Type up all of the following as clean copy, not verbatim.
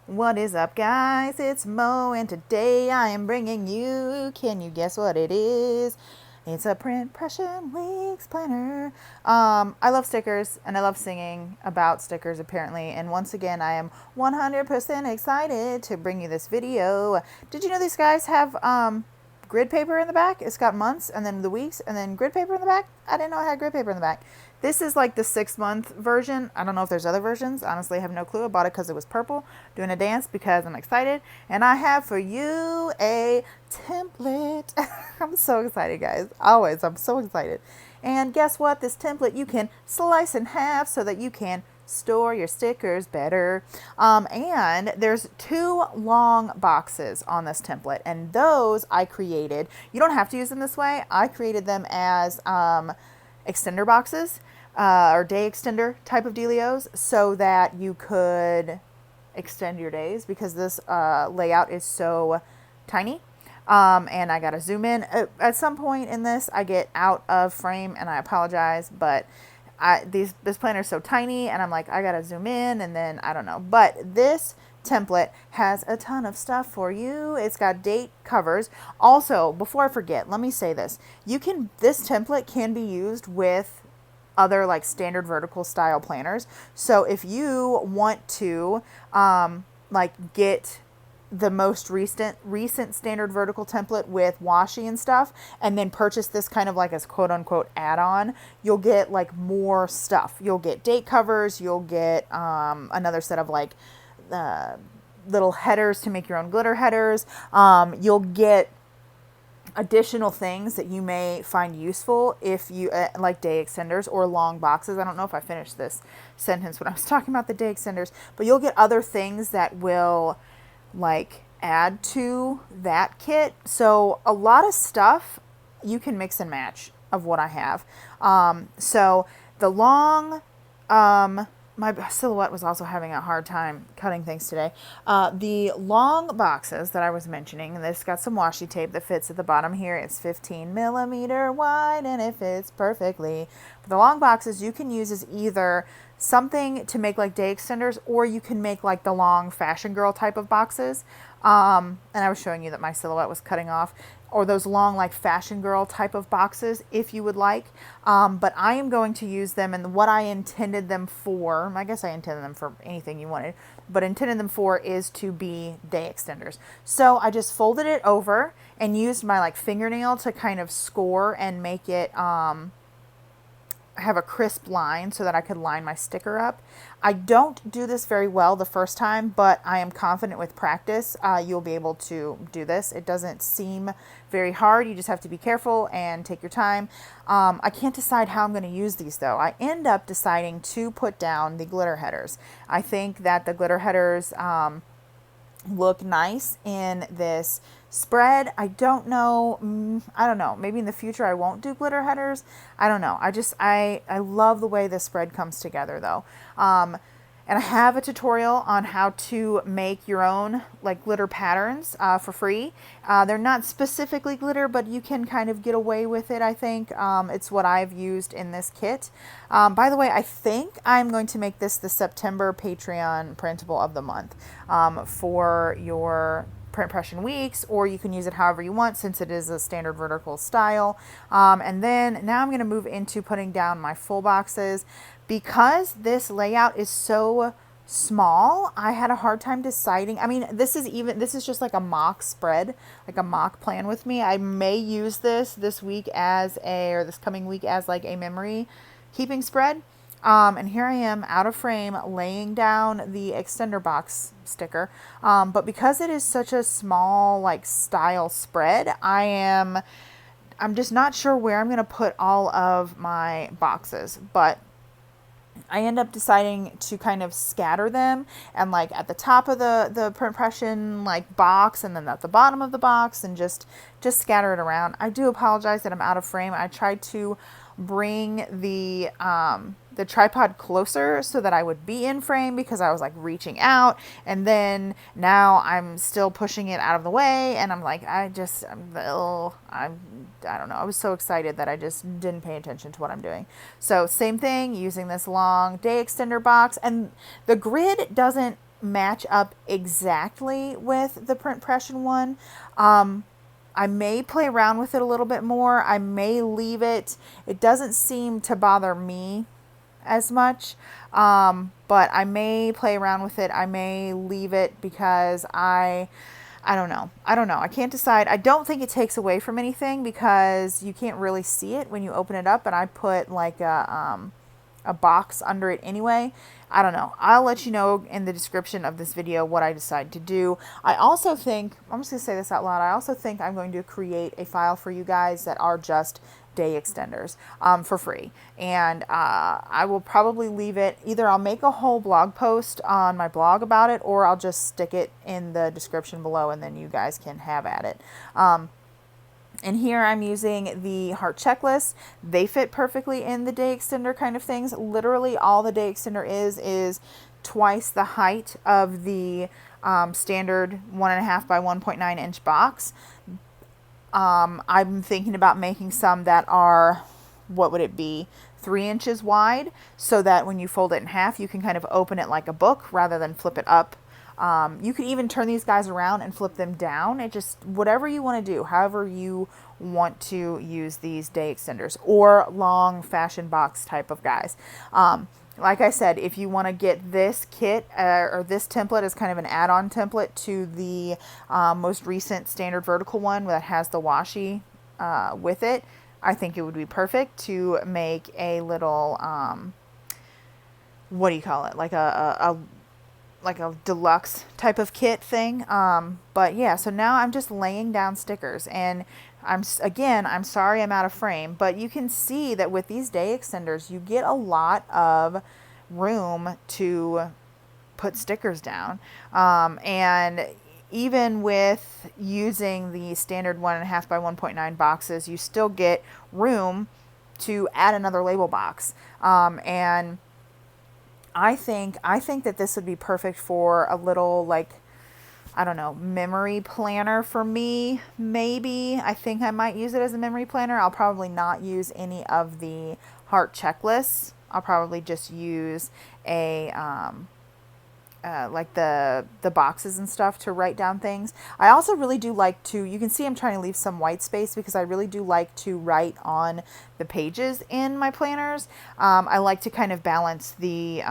What is up, guys? It's Mo, and today I am bringing you, can you guess what it is? It's a Print Pression Weeks planner. I love stickers, and I love singing about stickers, apparently. And once again, I am 100% excited to bring you this video. Did you know these guys have grid paper in the back? It's got months, and then the weeks, and then grid paper in the back. I didn't know it had grid paper in the back. This is like the 6-month version. I don't know if there's other versions. Honestly, I have no clue. I bought it because it was purple. Doing a dance because I'm excited. And I have for you a template. I'm so excited, guys. Always, I'm so excited. And guess what? This template you can slice in half so that you can store your stickers better. And there's 2 long boxes on this template, and those I created. You don't have to use them this way. I created them as extender boxes or day extender type of dealios so that you could extend your days because this layout is so tiny. And I gotta zoom in. At some point in this, I get out of frame, and I apologize, but this planner is so tiny, and I'm like, I gotta zoom in, and then I don't know. But this template has a ton of stuff for you. It's got date covers. Also, before I forget, let me say this. This template can be used with other like standard vertical style planners. So if you want to like get the most recent standard vertical template with washi and stuff, and then purchase this kind of like as quote unquote add-on, you'll get like more stuff. You'll get date covers, you'll get another set of like little headers to make your own glitter headers. You'll get additional things that you may find useful if you like day extenders or long boxes. I don't know if I finished this sentence when I was talking about the day extenders, but you'll get other things that will like add to that kit. So a lot of stuff you can mix and match of what I have. So the long, my silhouette was also having a hard time cutting things today. The long boxes that I was mentioning, this got some washi tape that fits at the bottom here. It's 15 millimeter wide and it fits perfectly. But the long boxes you can use as either something to make like day extenders, or you can make like the long fashion girl type of boxes. And I was showing you that my silhouette was cutting off, or those long like fashion girl type of boxes if you would like. But I am going to use them, and what I intended them for, I guess I intended them for anything you wanted, but intended them for is to be day extenders. So I just folded it over and used my like fingernail to kind of score and make it have a crisp line so that I could line my sticker up. I don't do this very well the first time, but I am confident with practice you'll be able to do this. It doesn't seem very hard. You just have to be careful and take your time. I can't decide how I'm going to use these though. I end up deciding to put down the glitter headers. I think that the glitter headers look nice in this spread. I don't know. Maybe in the future I won't do glitter headers. I don't know. I love the way this spread comes together though. And I have a tutorial on how to make your own like glitter patterns for free. They're not specifically glitter, but you can kind of get away with it, I think. It's what I've used in this kit. By the way, I think I'm going to make this the September Patreon printable of the month for your Print Pression Weeks, or you can use it however you want since it is a standard vertical style. And then now I'm going to move into putting down my full boxes. Because this layout is so small, I had a hard time deciding. I mean, this is just like a mock spread, like a mock plan with me. I may use this week or this coming week as like a memory keeping spread. And here I am out of frame laying down the extender box sticker. But because it is such a small like style spread, I'm just not sure where I'm going to put all of my boxes, but I end up deciding to kind of scatter them, and like at the top of the print pression like box, and then at the bottom of the box, and just scatter it around. I do apologize that I'm out of frame. I tried to bring the tripod closer so that I would be in frame because I was like reaching out, and then now I'm still pushing it out of the way, and I'm like, I don't know. I was so excited that I just didn't pay attention to what I'm doing. So same thing, using this long day extender box, and the grid doesn't match up exactly with the print Pression one. I may play around with it a little bit more. I may leave it. It doesn't seem to bother me as much, but I may play around with it. I may leave it because I don't know. I don't know. I can't decide. I don't think it takes away from anything because you can't really see it when you open it up, and I put like a box under it anyway. I don't know. I'll let you know in the description of this video what I decide to do. I also think, I'm just going to say this out loud, I also think I'm going to create a file for you guys that are just day extenders for free. And I will probably leave it, either I'll make a whole blog post on my blog about it, or I'll just stick it in the description below and then you guys can have at it. And here I'm using the heart checklist. They fit perfectly in the day extender kind of things. Literally all the day extender is twice the height of the standard 1.5 by 1.9 inch box. I'm thinking about making some that are, what would it be, 3 inches wide, so that when you fold it in half, you can kind of open it like a book rather than flip it up. You could even turn these guys around and flip them down. It just, whatever you want to do, however you want to use these day extenders, or long fashion box type of guys. Like I said, if you want to get this kit or this template as kind of an add-on template to the most recent standard vertical one that has the washi with it, I think it would be perfect to make a little, what do you call it, like a deluxe type of kit thing. But yeah, so now I'm just laying down stickers, and I'm sorry I'm out of frame, but you can see that with these day extenders, you get a lot of room to put stickers down. And even with using the standard 1.5 by 1.9 boxes, you still get room to add another label box. And I think that this would be perfect for a little, like, I don't know, memory planner for me, maybe. I think I might use it as a memory planner. I'll probably not use any of the heart checklists. I'll probably just use a, like the boxes and stuff to write down things. I also really do like to, you can see I'm trying to leave some white space because I really do like to write on the pages in my planners. I like to kind of balance the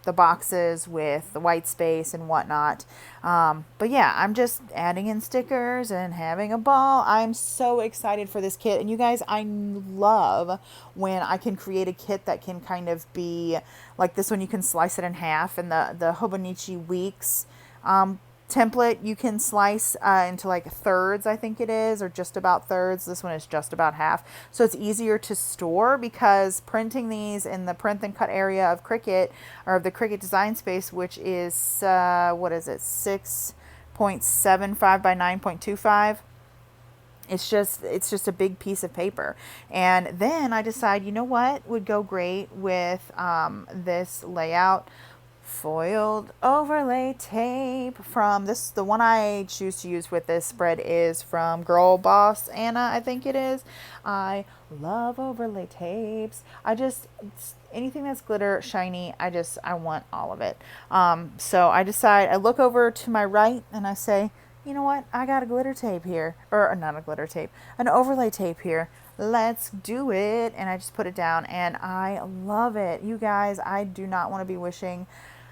boxes with the white space and whatnot. But yeah, I'm just adding in stickers and having a ball. I'm so excited for this kit. And you guys, I love when I can create a kit that can kind of be like this one. You can slice it in half, and the Hobonichi Weeks template you can slice into like thirds, I think it is, or just about thirds. This one is just about half, so it's easier to store, because printing these in the print and cut area of Cricut, or of the Cricut design space, which is what is it, 6.75 by 9.25. It's just a big piece of paper. And then I decide, you know what would go great with this layout? Foiled overlay tape from this. The one I choose to use with this spread is from Girl Boss Anna, I think it is. I love overlay tapes. Anything that's glitter, shiny, I want all of it. So I look over to my right and I say, you know what? I got a glitter tape here, or not a glitter tape, an overlay tape here. Let's do it. And I just put it down, and I love it. You guys, I do not want to be wishing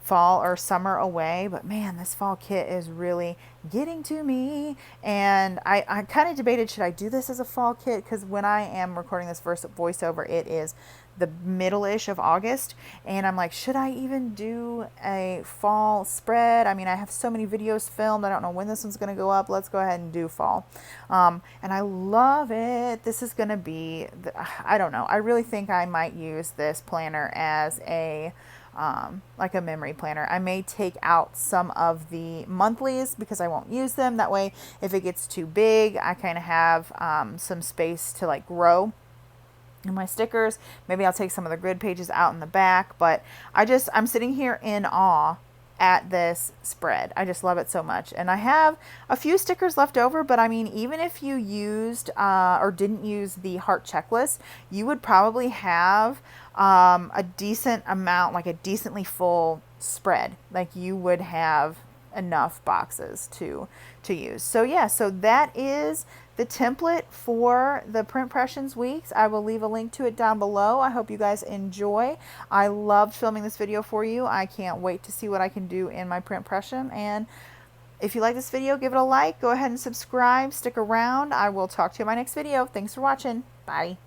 fall or summer away, but man, this fall kit is really getting to me. And I kind of debated, should I do this as a fall kit? Because when I am recording this voiceover, it is the middle-ish of August, and I'm like, should I even do a fall spread? I mean, I have so many videos filmed. I don't know when this one's going to go up. Let's go ahead and do fall. And I love it. This is going to be, I don't know. I really think I might use this planner as a like a memory planner. I may take out some of the monthlies because I won't use them. That way, if it gets too big, I kind of have some space to like grow in my stickers. Maybe I'll take some of the grid pages out in the back, but I'm sitting here in awe at this spread. I just love it so much. And I have a few stickers left over, but I mean, even if you used or didn't use the heart checklist, you would probably have a decent amount, like a decently full spread. Like you would have enough boxes to use. So yeah, so that is the template for the Print Pressions Weeks. I will leave a link to it down below. I hope you guys enjoy. I loved filming this video for you. I can't wait to see what I can do in my print pression. And if you like this video, give it a like. Go ahead and subscribe. Stick around. I will talk to you in my next video. Thanks for watching. Bye.